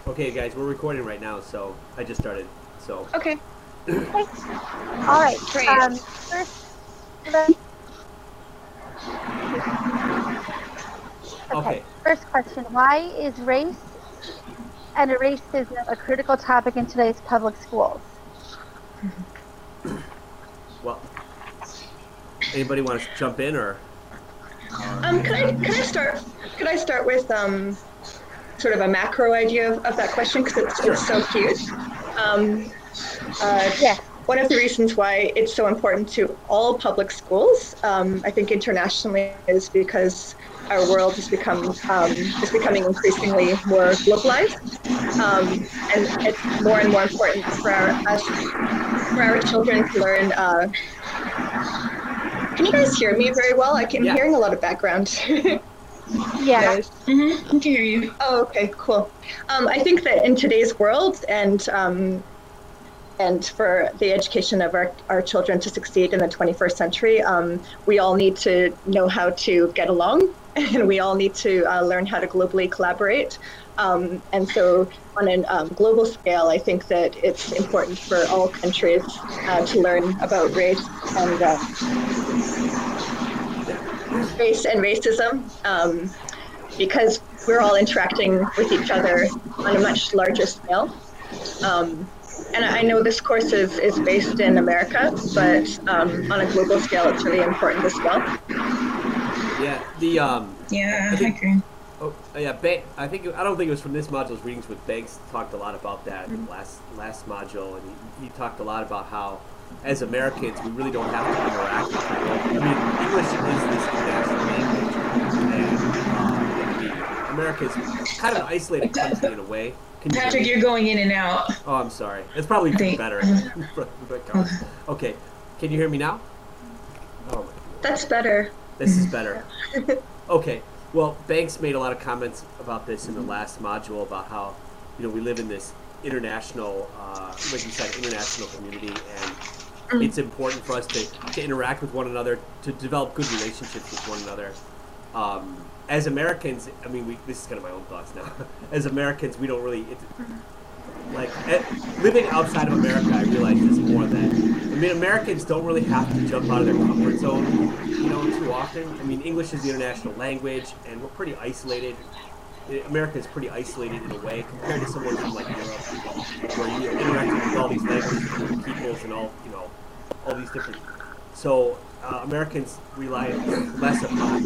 Okay, guys, we're recording right now, so I just started. So Okay. Okay. All right. Great. okay. First question: why is race and racism a critical topic in today's public schools? Well, anybody want to jump in or? Could I start with sort of a macro idea of that question because it's so huge. Yes. One of the reasons why it's so important to all public schools, I think internationally, is because our world is becoming increasingly more globalized, and it's more and more important for our children to learn. Can you guys hear me very well? I'm hearing a lot of background. Yeah. I can hear you. Oh, okay, cool. I think that in today's world and for the education of our children to succeed in the 21st century, we all need to know how to get along, and we all need to learn how to globally collaborate. And so on a global scale, I think that it's important for all countries to learn about race and racism, because we're all interacting with each other on a much larger scale. And I know this course is based in America, but on a global scale, it's really important as well. Yeah, I agree. Oh, yeah, I don't think it was from this module's readings, but Banks talked a lot about that in the last module, and he talked a lot about how, as Americans, we really don't have to interact with people. I mean, English is this international language, and America is kind of an isolated country in a way. Patrick, you're going in and out. Oh, I'm sorry. It's probably better. Okay, can you hear me now? Oh, that's better. This is better. Okay. Well, Banks made a lot of comments about this in the last module about how, we live in this international, like you said, international community, and it's important for us to interact with one another, to develop good relationships with one another. As Americans, I mean, this is kind of my own thoughts now. As Americans, we don't really, living outside of America, I realize this more that, Americans don't really have to jump out of their comfort zone, too often. I mean, English is the international language, and we're pretty isolated. America is pretty isolated in a way compared to someone from like Europe, where you're interacting with all these languages and peoples and all these different. So Americans rely less upon.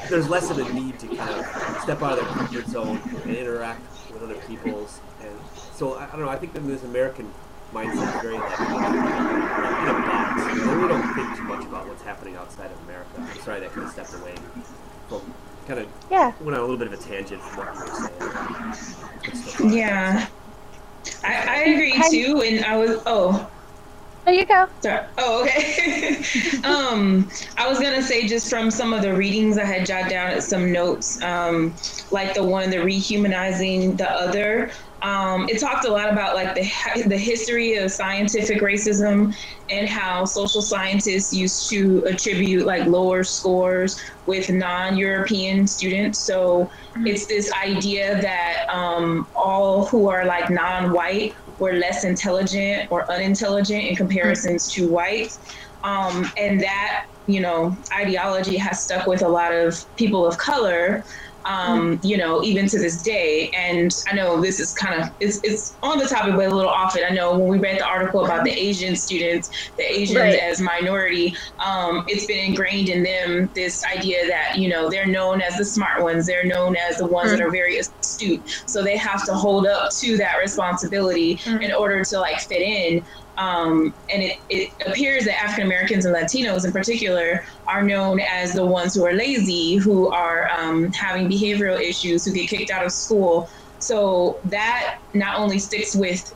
There's less of a need to kind of step out of their comfort zone and interact with other peoples, and so I don't know. I think that this American mindset is very like in a box. We don't think too much about what's happening outside of America. I'm sorry that kind of stepped away from kind of went on a little bit of a tangent from what you were saying. Yeah, I agree too, and I was There you go. Sorry. Oh, okay. I was gonna say, just from some of the readings I had jotted down some notes, like the one, the rehumanizing the other. It talked a lot about like the history of scientific racism and how social scientists used to attribute like lower scores with non-European students. So it's this idea that all who are like non-white were less intelligent or unintelligent in comparisons to whites. And that, ideology has stuck with a lot of people of color, even to this day. And I know this is kind of, it's on the topic, but a little off it. I know when we read the article about the Asian students, the Asians as minority, it's been ingrained in them, this idea that, they're known as the smart ones, they're known as the ones that are very astute. So they have to hold up to that responsibility in order to like fit in. And it appears that African Americans and Latinos in particular are known as the ones who are lazy, who are having behavioral issues, who get kicked out of school. So that not only sticks with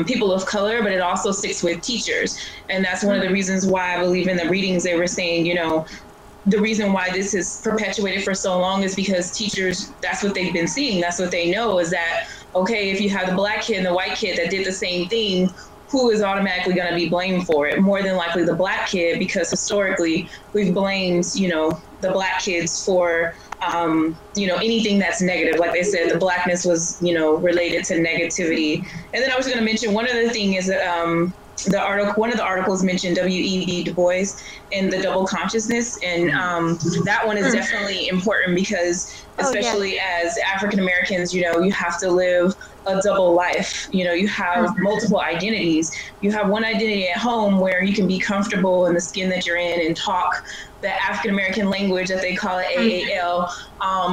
people of color, but it also sticks with teachers. And that's one of the reasons why I believe in the readings they were saying, the reason why this is perpetuated for so long is because teachers, that's what they've been seeing. That's what they know is that, okay, if you have the black kid and the white kid that did the same thing, who is automatically going to be blamed for it? More than likely the black kid, because historically we've blamed, the black kids for anything that's negative. Like they said, the blackness was, related to negativity. And then I was going to mention one other thing is that one of the articles mentioned W.E.B. Du Bois and the double consciousness. And that one is definitely important because especially as African Americans, you have to live a double life. You have multiple identities. You have one identity at home where you can be comfortable in the skin that you're in and talk the African American language that they call it AAL.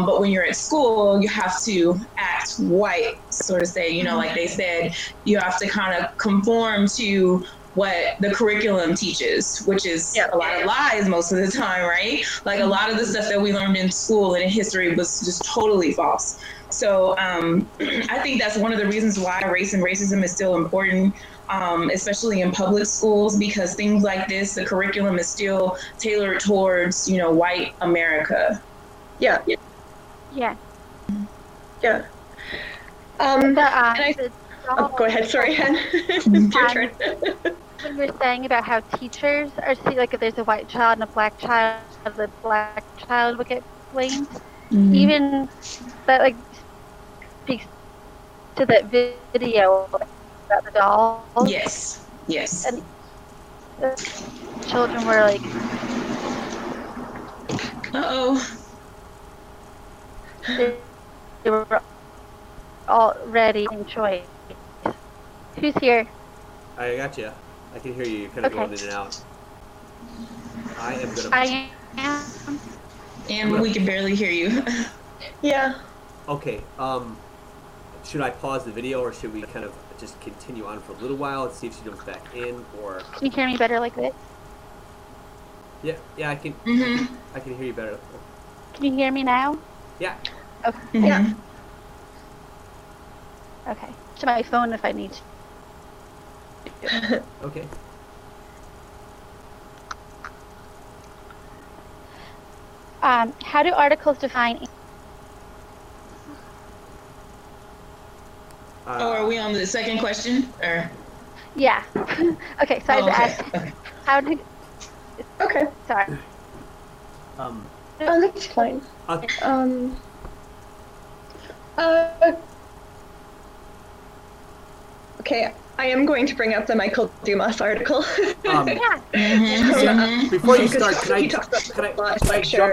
But when you're at school, you have to act white, sort of say, like they said, you have to kind of conform to what the curriculum teaches, which is a lot of lies most of the time, right? Like a lot of the stuff that we learned in school and in history was just totally false. So I think that's one of the reasons why race and racism is still important, especially in public schools, because things like this, the curriculum is still tailored towards, white America. Yeah. Yeah. Yeah. Go ahead. Sorry, Hen. It's your turn. When you're saying about how teachers are like if there's a white child and a black child, the black child would get blamed. Even that speaks to that video about the doll. Yes. And the children were like, they were already in choice. Who's here? I got you. I can hear you. You're kind of going in and out. I am. And we can barely hear you. Yeah. Okay. Should I pause the video or should we kind of just continue on for a little while and see if she comes back in, or? Can you hear me better like this? Yeah, I can. I can hear you better. Can you hear me now? Yeah. Okay. Yeah. Okay. To my phone if I need to. Okay. How do articles define? Are we on the second question? Or? Yeah. Okay. So I asked, how do? Okay. Sorry. That's fine. Okay, I am going to bring up the Michael Dumas article. Before you start, can I jump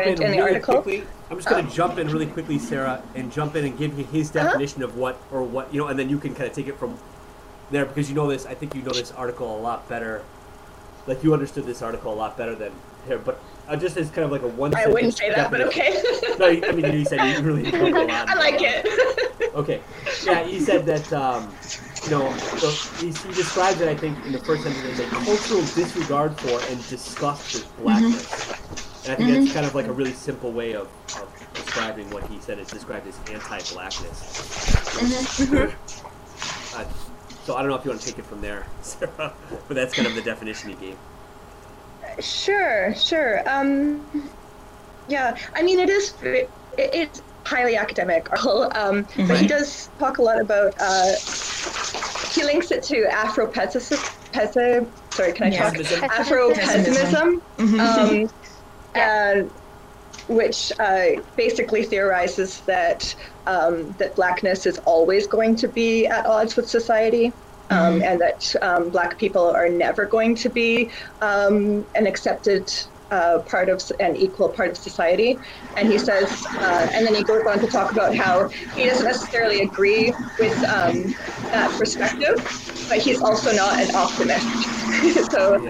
in the really article quickly? I'm just going to jump in really quickly, Sarah, and jump in and give you his definition of what, and then you can kind of take it from there, because you know this. I think you know this article a lot better. Like, you understood this article a lot better than here, but just as kind of like a one. I wouldn't say that, but okay. No, I mean, you said you really know a lot. I like it. Okay. Yeah, he said that, he describes it, I think, in the first sentence as a cultural disregard for and disgust with blackness. And I think that's kind of like a really simple way of describing what he said. It's described as anti-blackness. So I don't know if you want to take it from there, Sarah, but that's kind of the definition he gave. Sure. Yeah, I mean, it's highly academic, but he does talk a lot about, he links it to Afro-pessimism, which basically theorizes that blackness is always going to be at odds with society. And that black people are never going to be an accepted part of an equal part of society. And he says, and then he goes on to talk about how he doesn't necessarily agree with that perspective, but he's also not an optimist. So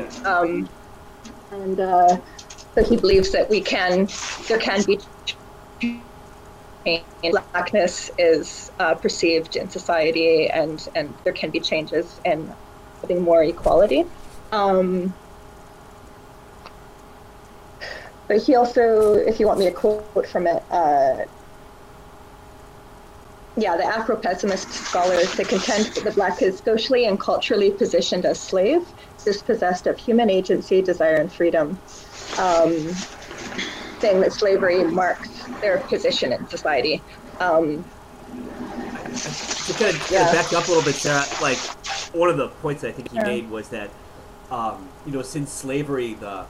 he believes that there can be blackness is perceived in society, and there can be changes in having more equality. But he also, if you want me to quote from it, the Afro-pessimist scholars, they contend that the black is socially and culturally positioned as slave, dispossessed of human agency, desire, and freedom, saying that slavery marks their position in society. To kind of back up a little bit, Sarah, like one of the points I think he made was that, since slavery, the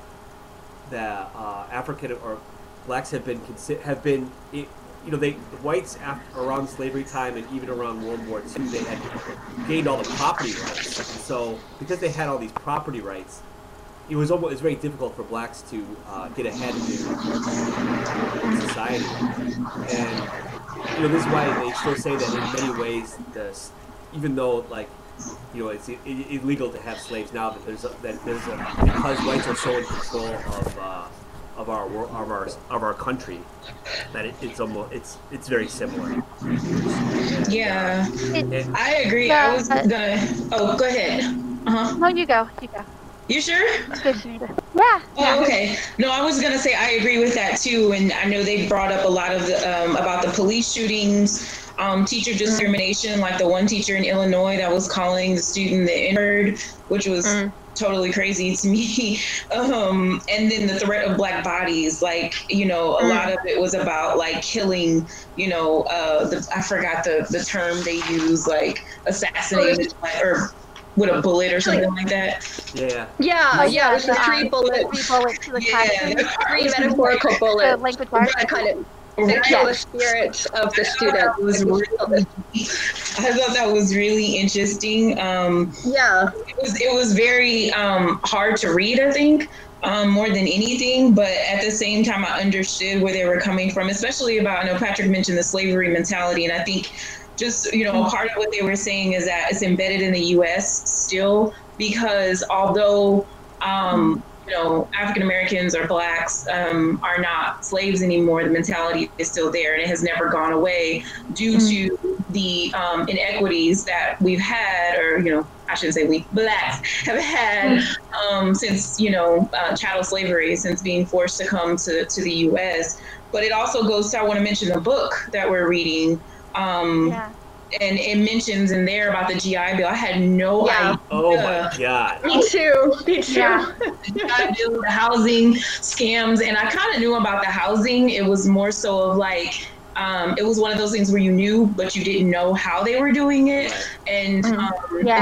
African or blacks have been the whites around slavery time and even around World War II, they had gained all the property rights. So because they had all these property rights, it was very difficult for blacks to get ahead in society. And this is why they still say that in many ways, even though it's illegal to have slaves now, because whites are so in control of our country, that it's very similar. Yeah, and I agree. I was gonna. Oh, go ahead. No, you go. You sure? Yeah. Oh, okay. No, I was gonna say I agree with that too, and I know they brought up a lot of about the police shootings, teacher discrimination, like the one teacher in Illinois that was calling the student the N-word, which was totally crazy to me. And then the threat of black bodies, a lot of it was about killing, I forgot the term they use, assassinated or with a bullet or something like that. Yeah. It was the 3 bullets. 3 bullets to the classroom. 3 metaphorical bullets. The language arts. That kind of kill the spirit of the student. I thought that was really interesting. It was very hard to read, I think, more than anything. But at the same time, I understood where they were coming from, especially about, I know Patrick mentioned the slavery mentality. And I think just, part of what they were saying is that it's embedded in the U.S. still, because although, African Americans or blacks are not slaves anymore, the mentality is still there, and it has never gone away due to the inequities that we've had, or I shouldn't say we, blacks have had since chattel slavery, since being forced to come to the U.S. But it also goes to, I want to mention the book that we're reading. And it mentions in there about the GI Bill. I had no idea. Oh my God. Me too. Yeah. GI Bill, the housing scams, and I kind of knew about the housing. It was more so of it was one of those things where you knew, but you didn't know how they were doing it. And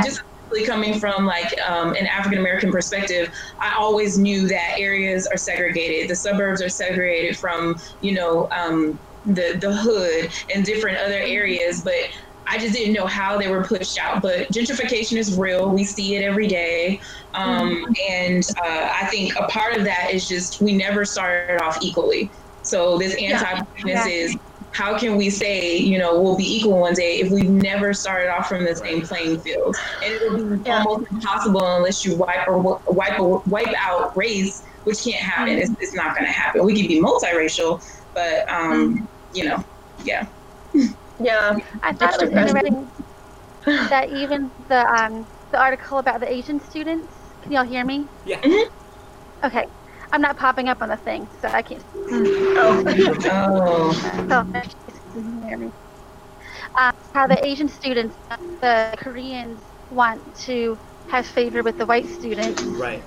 just really coming from an African American perspective, I always knew that areas are segregated. The suburbs are segregated from the hood and different other areas, but I just didn't know how they were pushed out. But gentrification is real. We see it every day. And I think a part of that is just we never started off equally. So this anti-blackness is, how can we say, we'll be equal one day if we've never started off from the same playing field? And it would be almost impossible unless you wipe out race, which can't happen. It's not going to happen. We could be multiracial, but, I thought it was interesting that even the article about the Asian students, can y'all hear me? Yeah. Okay. I'm not popping up on the thing, so I can't. Oh. So, can hear me. How the Asian students, the Koreans, want to have favor with the white students. Right.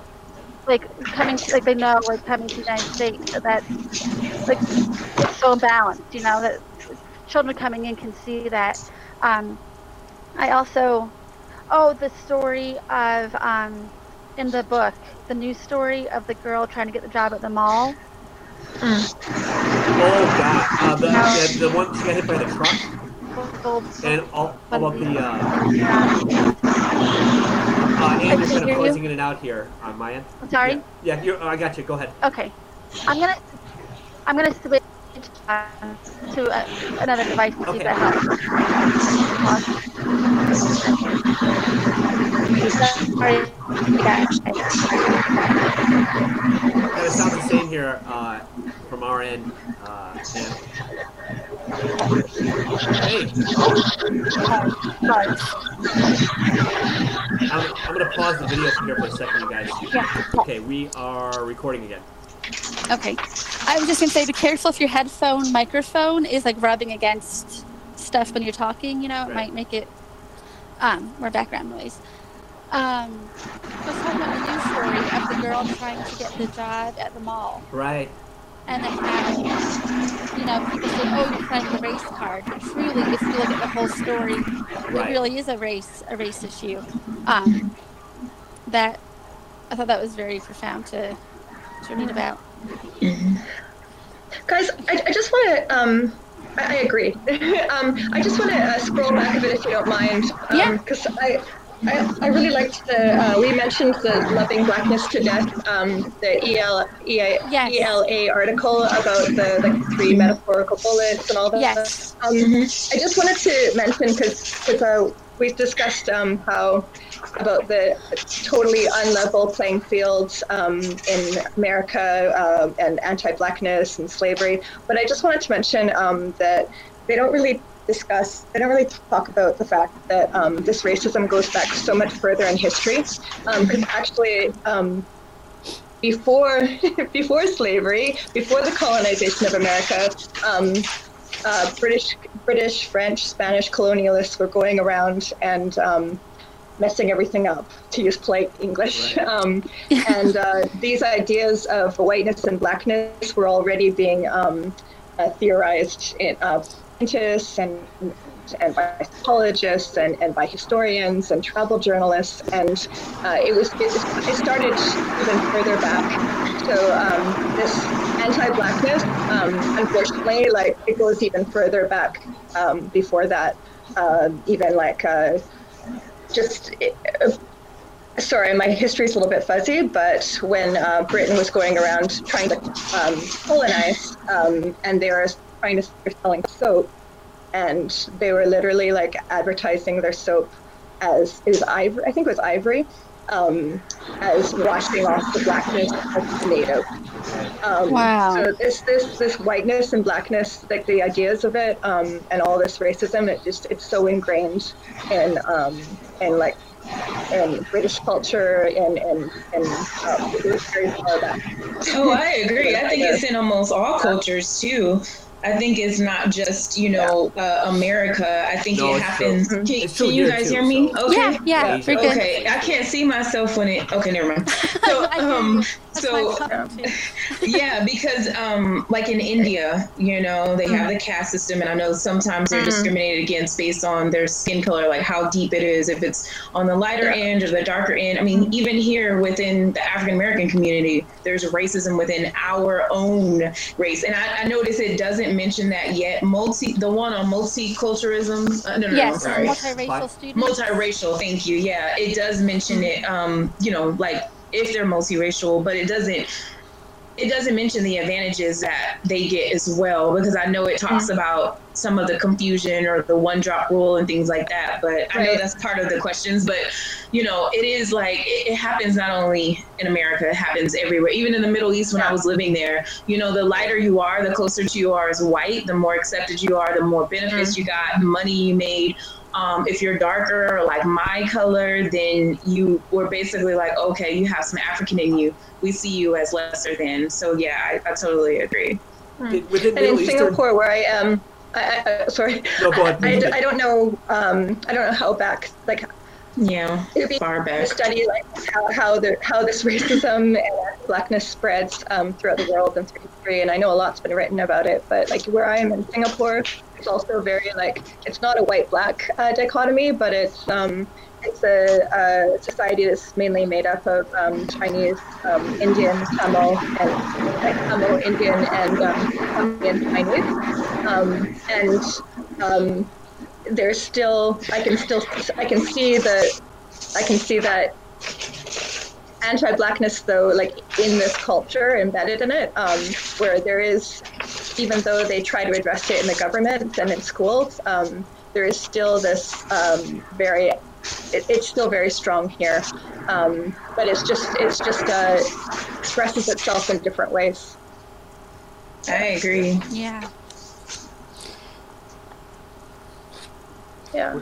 They know, coming to the United States, so that it's so imbalanced, that children coming in can see that. I also, the story of, in the book, the news story of the girl trying to get the job at the mall. Oh God! The one she got hit by the truck, and all about the. Andrew's kind of closing in and out here on my end. I'm sorry. Yeah, I got you. Go ahead. Okay, I'm gonna switch to another device to see if that helps. Sorry. It sounds the same here from our end. Hey. Sorry. I'm going to pause the video here for a second, you guys. Yeah. Okay, we are recording again. Okay. I was just going to say, be careful if your microphone is rubbing against stuff when you're talking, it might make it more background noise. I was talking about the news story of the girl trying to get the job at the mall. Right. And they had, people say, oh, you're playing the race card. But truly, if you look at the whole story, it really is a race issue. That I thought that was very profound to read about. Because Guys, I just want to, I agree. I just want to scroll back a bit if you don't mind. Because I really liked we mentioned the Loving Blackness to Death, the ELA article about the 3 metaphorical bullets and all that. Yes. I just wanted to mention, because we've discussed how about the totally unlevel playing fields in America and anti-Blackness and slavery. But I just wanted to mention that they don't really talk about the fact that this racism goes back so much further in history. Because actually, before slavery, before the colonization of America, British, French, Spanish colonialists were going around and messing everything up, to use polite English. Right. And these ideas of whiteness and blackness were already being theorized in scientists and by psychologists and by historians and travel journalists, and it started even further back. So this anti-blackness, unfortunately, like it goes even further back before that, even like sorry, my history's a little bit fuzzy, but when Britain was going around trying to colonize, and they were trying to start selling soap, and they were literally like advertising their soap as ivory, I think it was ivory, as washing off the blackness of the native. Wow. So this whiteness and blackness, like the ideas of it, and all this racism, it's so ingrained in British culture and very far back. Oh, I agree. I think it's in almost all cultures too. I think it's not just, America. I think it happens. Can you guys hear me? So. Okay. Yeah, we're good. Okay, I can't see myself when it. Okay, never mind. So, yeah, because like in India, they have the caste system, and I know sometimes they're discriminated against based on their skin color, like how deep it is, if it's on the lighter end or the darker end. I mean, even here within the African American community, there's racism within our own race, and I notice it doesn't mention that yet. The one on multiculturalism. Yes, I'm sorry. Multiracial students. Multiracial. Thank you. Yeah, it does mention it. Like if they're multiracial, but it doesn't mention the advantages that they get as well, because I know it talks about some of the confusion or the 1-drop rule and things like that, but I know that's part of the questions. But it is like it happens not only in America, it happens everywhere. Even in the Middle East, when I was living there, the lighter you are, the closer to you are as white, the more accepted you are, the more benefits you got, the money you made. If you're darker or like my color, then you were basically like, okay, you have some African in you. We see you as lesser than. So yeah, I totally agree. And in Singapore, where I am, sorry, no, go ahead. I don't know how back, like, it'd be far back. To study like how this racism and blackness spreads throughout the world and through history. And I know a lot's been written about it, but like where I am in Singapore, it's also very like, it's not a white-black dichotomy, but it's a society that's mainly made up of Chinese, Indian, Tamil, and like Tamil, Indian, and Chinese, and there's still I can see that anti-blackness, though, like in this culture embedded in it, where there is, even though they try to address it in the government and in schools, there is still this it's still very strong here, but it's just expresses itself in different ways. I agree. Yeah. Yeah.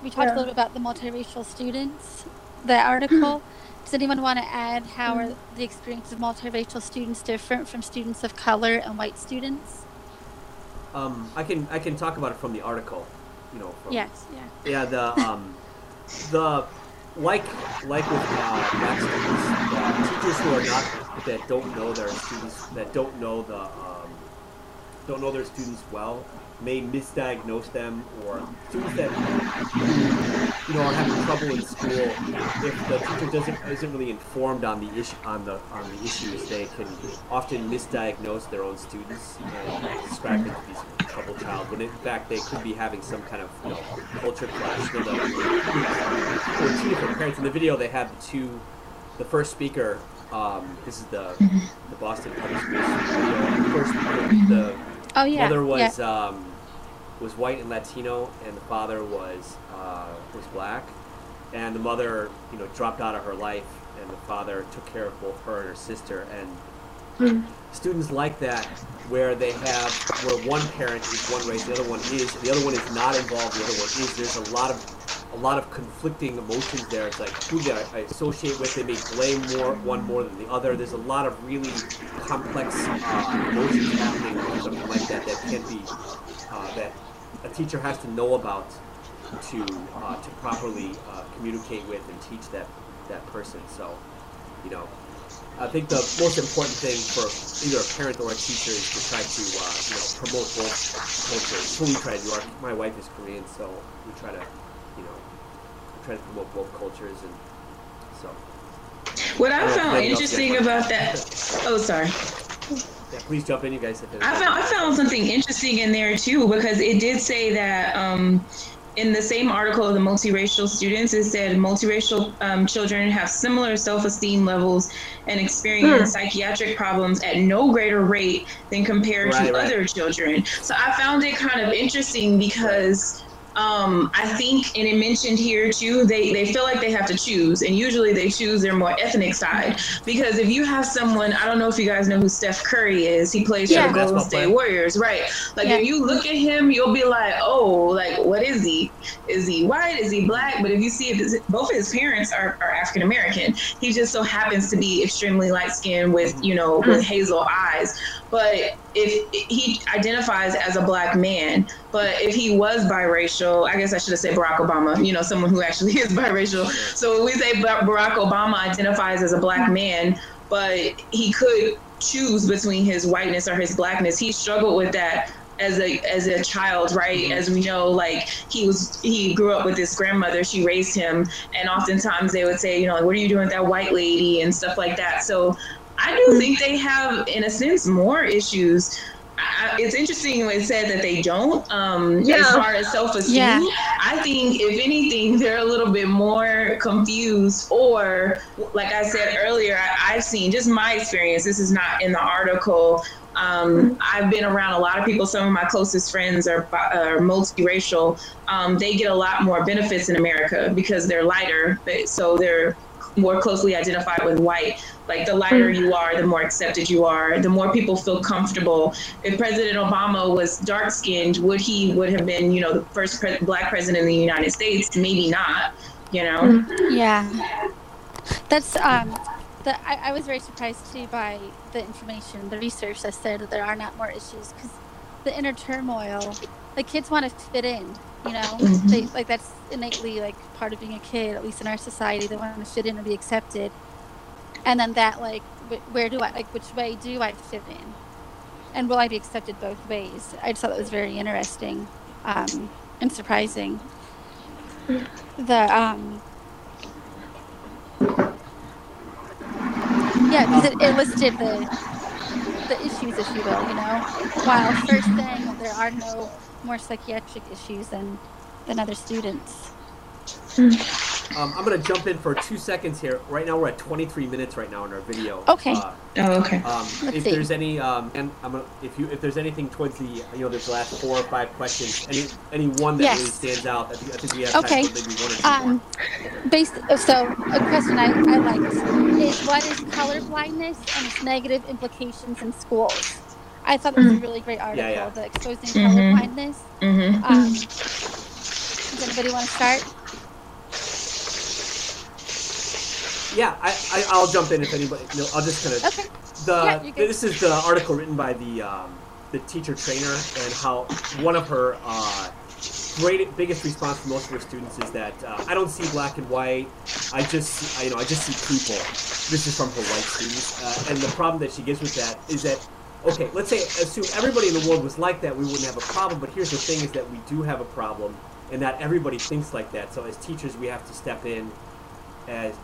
We talked a little bit about the multiracial students, the article. Does anyone want to add how are the experiences of multiracial students different from students of color and white students? I can talk about it from the article. Yes. Yeah. The like with black students, teachers who are not, that don't know their students, that don't know don't know their students well may misdiagnose them, or students that are having trouble in school, if the teacher isn't really informed on the issues, they can often misdiagnose their own students and describe them to be some troubled child, when in fact they could be having some kind of culture clash. There were two different parents in the video. They had the first speaker. This is the Boston Public Schools video. The first speaker, mother was white and Latino, and the father was black, and the mother dropped out of her life, and the father took care of both her and her sister. And students like that, where one parent is one race, the other one is not involved, the other one is. There's a lot of conflicting emotions there. It's like who do I associate with? They may blame one more than the other. There's a lot of really complex emotions happening or something like that can be that a teacher has to know about to properly communicate with and teach that person. So, I think the most important thing for either a parent or a teacher is to try to promote both cultures. So we try to do. My wife is Korean, so we try to promote both cultures, and so. What I found interesting about that. Oh, sorry. Yeah, please jump in, you guys. I found something interesting in there too, because it did say that in the same article of the multiracial students, it said multiracial children have similar self-esteem levels and experience psychiatric problems at no greater rate than compared to other children. So I found it kind of interesting because I think, and it mentioned here too, they feel like they have to choose, and usually they choose their more ethnic side, because if you have someone, I don't know if you guys know who Steph Curry is, he plays for the Golden State Warriors, right? Like if you look at him, you'll be like, oh, like what is he? Is he white? Is he black? But if you see both of his parents are African American, he just so happens to be extremely light skinned with with hazel eyes. But if he identifies as a black man, but if he was biracial, I guess I should have said Barack Obama, someone who actually is biracial. So we say Barack Obama identifies as a black man, but he could choose between his whiteness or his blackness. He struggled with that as a child, right? As we know, like he grew up with his grandmother, she raised him, and oftentimes they would say, like, what are you doing with that white lady and stuff like that. So I do think they have, in a sense, more issues. It's interesting when it said that they don't, as far as self-esteem. Yeah. I think, if anything, they're a little bit more confused, or, like I said earlier, I've seen, just my experience, this is not in the article, I've been around a lot of people. Some of my closest friends are multiracial. They get a lot more benefits in America because they're lighter, so they're more closely identified with white. Like the lighter you are, the more accepted you are, the more people feel comfortable. If President Obama was dark skinned, would have been, the first black president in the United States? Maybe not, Yeah. That's, I was very surprised too by the information, the research that said that there are not more issues, because the inner turmoil, like kids want to fit in. They, like that's innately like part of being a kid, at least in our society. They want to fit in and be accepted. And then that, like, which way do I fit in? And will I be accepted both ways? I just thought that was very interesting and surprising. Because it listed the issues, if you will, while first saying that there are no more psychiatric issues than other students. I'm going to jump in for 2 seconds here. Right now we're at 23 minutes right now in our video. Okay. Okay. If there's any, and if there's anything towards the, there's the last 4 or 5 questions, any one that really stands out, I think we have time for maybe 1 or 2 more. So a question I liked is, what is color-blindness and its negative implications in schools? I thought that was a really great article, the Exposing Color-Blindness. Does anybody want to start? Yeah, I'll jump in if anybody. I'll just kind of. Okay. This is the article written by the teacher trainer, and how one of her biggest response from most of her students is that I don't see black and white. I just see people. This is from her white students, and the problem that she gives with that is that okay, let's say, assume everybody in the world was like that, we wouldn't have a problem. But here's the thing: is that we do have a problem, and not everybody thinks like that. So as teachers, we have to step in, and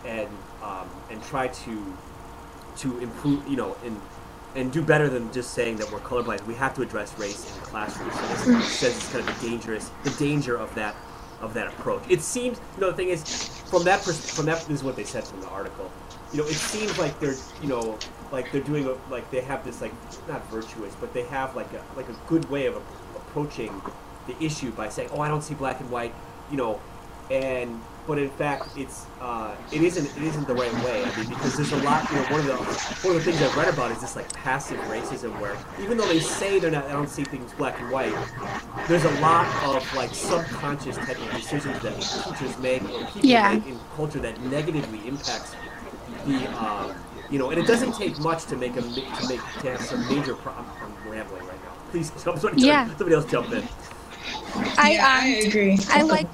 try to improve, and do better than just saying that we're colorblind. We have to address race in the classroom. So this says it's kind of the danger of that approach. It seems, the thing is, from that this is what they said from the article. It seems like they're, like they're doing like they have this, like, not virtuous, but they have like a good way of approaching the issue by saying, oh, I don't see black and white, but in fact it isn't the right way. I mean, because there's a lot, one of the things I've read about is this, like, passive racism, where even though they say I don't see things black and white, there's a lot of, like, subconscious type of decisions that teachers make or people make in culture that negatively impacts the and it doesn't take much to have some major problem. I'm rambling right now. Please, somebody else jump in. I agree. I like.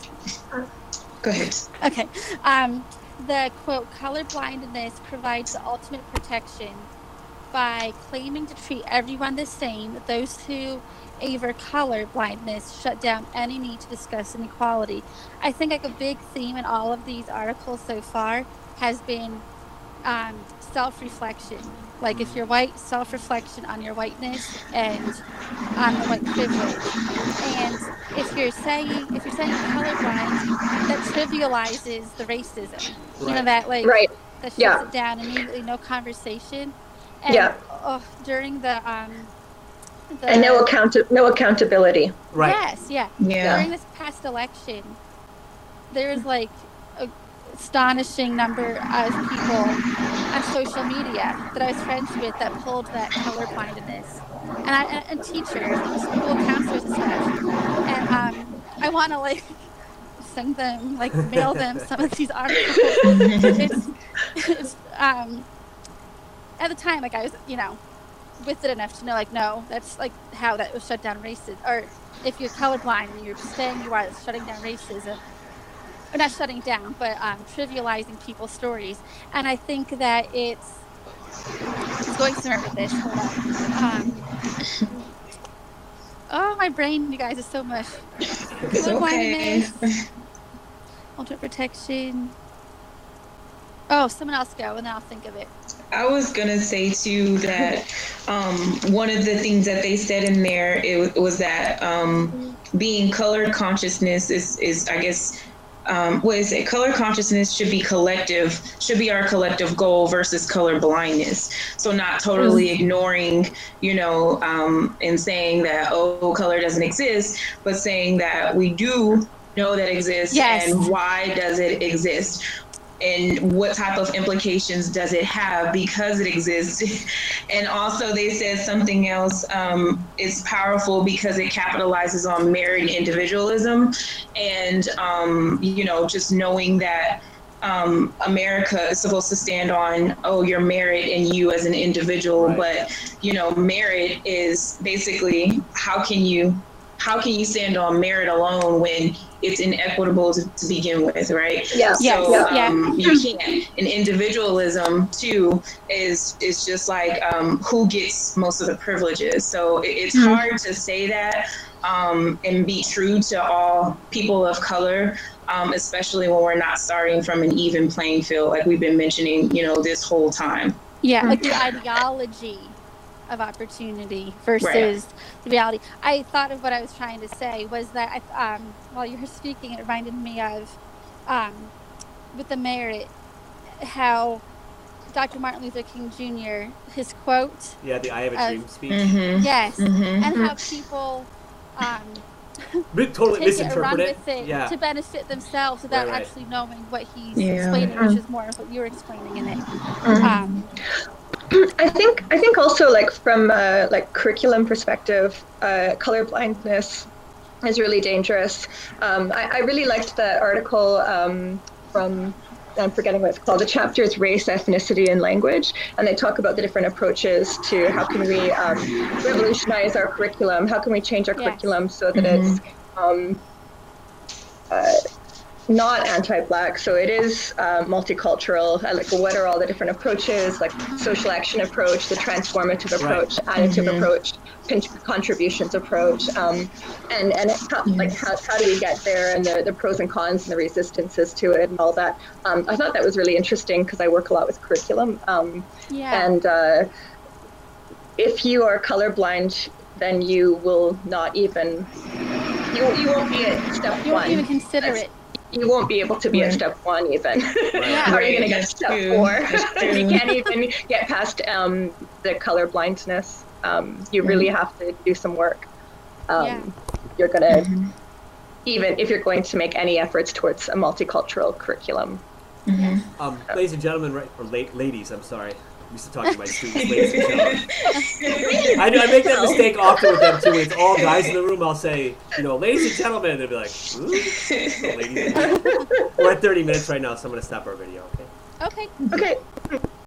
Go ahead. Okay. The quote, color-blindness provides the ultimate protection by claiming to treat everyone the same. Those who aver color-blindness shut down any need to discuss inequality. I think, like, a big theme in all of these articles so far has been self-reflection. Like, if you're white, self-reflection on your whiteness and on the white privilege. And if you're saying colorblind, that trivializes the racism. Right. That, like, that shuts it down immediately, no conversation. And during the and no accountability. Right. Yes, yeah. During this past election, there was, like, a astonishing number of people on social media that I was friends with that pulled that colorblindness, and teachers and school counselors and stuff. And I want to, like, send them, like, mail them some of these articles. It's at the time, like, I was, with it enough to know, like, no, that's, like, how that was shut down racism. Or if you're colorblind and you're saying you are, it's shutting down racism. Or not shutting down, but trivializing people's stories. And I think that it's going somewhere with this. Hold on. My brain, you guys, is so much. It's okay. Ultimate protection. Oh, someone else go, and then I'll think of it. I was gonna say too that one of the things that they said in there was that being color consciousness is I guess. Color consciousness should be our collective goal versus color blindness. So not totally ignoring, and saying that, color doesn't exist, but saying that we do know that exists, and why does it exist? And what type of implications does it have because it exists? And also they said something else, it's powerful because it capitalizes on merit individualism. And, just knowing that America is supposed to stand on, your merit and you as an individual. Right. But, merit is basically how can you stand on merit alone when it's inequitable to begin with, right? Yeah. So you can't. And individualism too is just like who gets most of the privileges. So it's hard to say that and be true to all people of color, especially when we're not starting from an even playing field, like we've been mentioning, this whole time. Yeah, like the ideology of opportunity versus the reality. I thought of what I was trying to say was that while you were speaking, it reminded me of with the merit, how Dr. Martin Luther King Jr., his quote. Yeah, the I Have a Dream speech. Yes, and how people totally misinterpret it to benefit themselves without actually knowing what he's explaining, which is more of what you were explaining in it. I think also, like, from like curriculum perspective, colorblindness is really dangerous. I really liked that article from, I'm forgetting what it's called. The chapter is Race, Ethnicity, and Language, and they talk about the different approaches to how can we revolutionize our curriculum, how can we change our curriculum so that it's not anti-Black, so it is multicultural. Like, what are all the different approaches, like social action approach, the transformative approach, additive approach, contributions approach, and how do we get there, and the pros and cons and the resistances to it and all that. I thought that was really interesting because I work a lot with curriculum, and if you are colorblind, then you will not even, you won't be at step one. You won't even consider it. You won't be able to be at step one even. How are you going to get step 4? You can't even get past the color blindness. You really have to do some work. You're going to, even if you're going to make any efforts towards a multicultural curriculum. Ladies and gentlemen, or ladies, I'm sorry. I'm used to talking to my students, ladies and gentlemen. I make that mistake often with them too. When it's all guys in the room, I'll say, ladies and gentlemen, and they'll be like, ooh. So ladies and gentlemen. We're at 30 minutes right now, so I'm going to stop our video, okay? Okay. Okay.